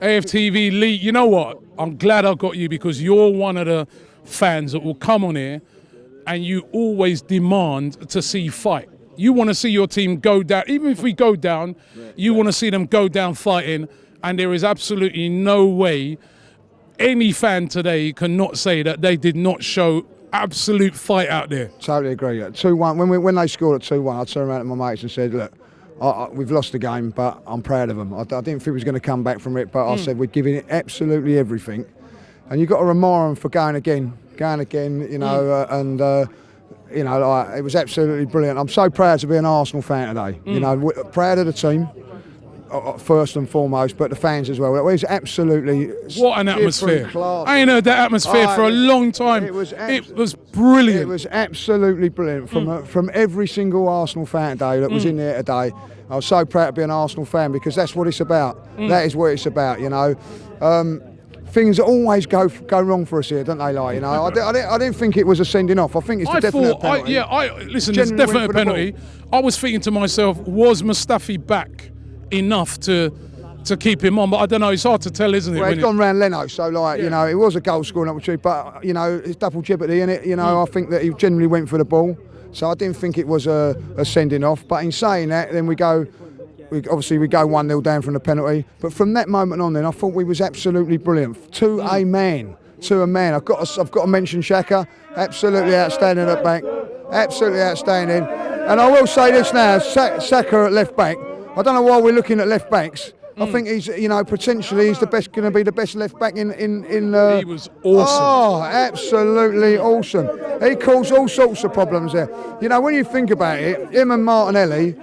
AFTV Lee, you know what? I'm glad I got you because you're one of the fans that will come on here and you always demand to see fight. You want to see your team go down. Even if we go down, you want to see them go down fighting. And there is absolutely no way any fan today cannot say that they did not show absolute fight out there. Totally agree. 2-1. When they scored at 2-1, I turned around to my mates and said, look, we've lost the game, but I'm proud of them. I didn't think we was going to come back from it, but I said we're giving it absolutely everything. And you've got to admire them for going again, you know, and you know, like, it was absolutely brilliant. I'm so proud to be an Arsenal fan today. You know, proud of the team, first and foremost, but the fans as well. It was absolutely what an atmosphere! Class. I ain't heard that atmosphere for a long time. It was brilliant. It was absolutely brilliant from every single Arsenal fan today that was in there today. I was so proud to be an Arsenal fan because that's what it's about. That is what it's about, you know. Things always go wrong for us here, don't they? Like, you know, I didn't think it was a sending off. I think it's a definite penalty. Listen, there's definitely a penalty. I was thinking to myself, was Mustafi back enough to keep him on? But I don't know. It's hard to tell, isn't it? Well, it's gone round Leno, so like you know, it was a goal scoring opportunity, but you know, it's double jeopardy in it. You know, I think that he generally went for the ball, so I didn't think it was a sending off. But in saying that, then we go 1-0 down from the penalty. But from that moment on, then I thought we was absolutely brilliant to a man. I've got to mention Xhaka, absolutely outstanding at back, absolutely outstanding. And I will say this now, Saka at left back. I don't know why we're looking at left backs. I think he's, you know, potentially he's going to be the best left back in. He was awesome. Oh, absolutely awesome. He caused all sorts of problems there. You know, when you think about it, him and Martinelli,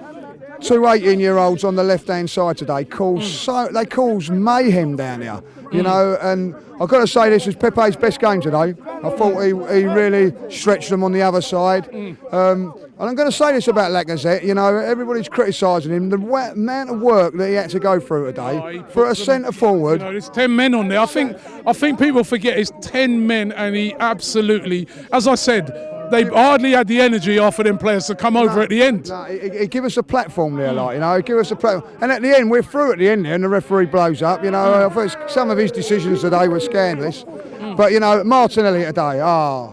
two 18-year-olds on the left-hand side today, they caused mayhem down here. You know, and I've got to say this was Pepe's best game today. I thought he really stretched them on the other side. And I'm going to say this about Lacazette, you know, everybody's criticising him. The amount of work that he had to go through today for a centre forward. You know, there's 10 men on there. I think people forget it's 10 men, and he absolutely, as I said, they hardly had the energy after them players to come over at the end. No, he give us a platform there, like, you know, give us a platform. And at the end, we're through at the end there, and the referee blows up. You know, I thought some of his decisions today were scandalous. But, you know, Martinelli today, I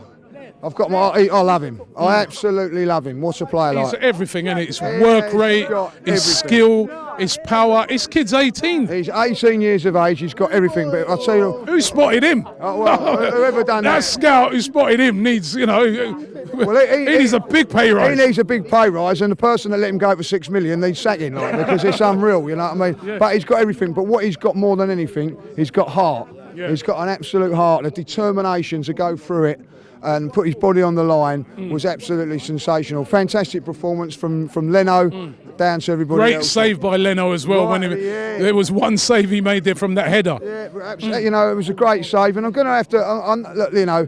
love him. I absolutely love him. What's a player like? He's everything, isn't it? His work rate, his skill, his power. His kid's 18. He's 18 years of age. He's got everything. But I'll tell you, who spotted him? Whoever done that? That scout who spotted him needs, you know, he needs a big pay rise. He needs a big pay rise, and the person that let him go for $6 million needs sacking, like, because it's unreal. You know what I mean? Yeah. But he's got everything. But what he's got more than anything, he's got heart. Yeah. He's got an absolute heart, the determination to go through it and put his body on the line was absolutely sensational. Fantastic performance from Leno down to everybody else. Great save by Leno as well. There was one save he made there from that header. Yeah, absolutely. You know, it was a great save, and I'm going to have to, look, you know,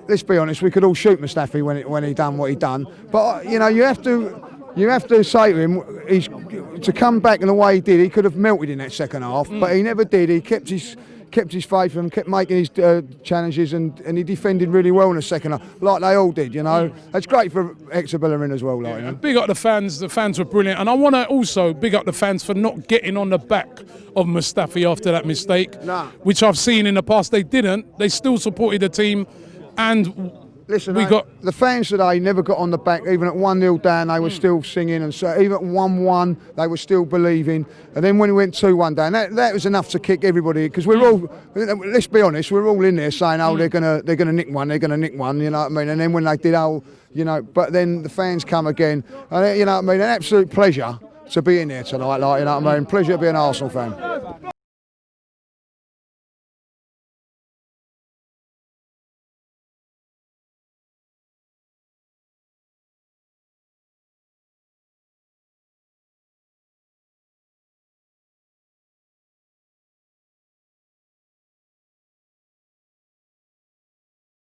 let's be honest, we could all shoot Mustafi when he done what he done, but you know, you have to say to him, to come back in the way he did, he could have melted in that second half, but he never did. He kept his faith and kept making his challenges, and he defended really well in the second half, like they all did, you know. It's great for Hector Bellerin as well. Like, you know? Big up the fans were brilliant, and I want to also big up the fans for not getting on the back of Mustafi after that mistake, which I've seen in the past. They didn't. They still supported the team, and listen, the fans today never got on the back. Even at 1-0 down, they were still singing, and so even at 1-1, they were still believing. And then when we went 2-1 down, that was enough to kick everybody, because we're all, let's be honest, we're all in there saying, oh, they're gonna nick one, you know what I mean? And then when they did, you know, but then the fans come again, and you know what I mean? An absolute pleasure to be in there tonight, like, you know what I mean? Pleasure to be an Arsenal fan.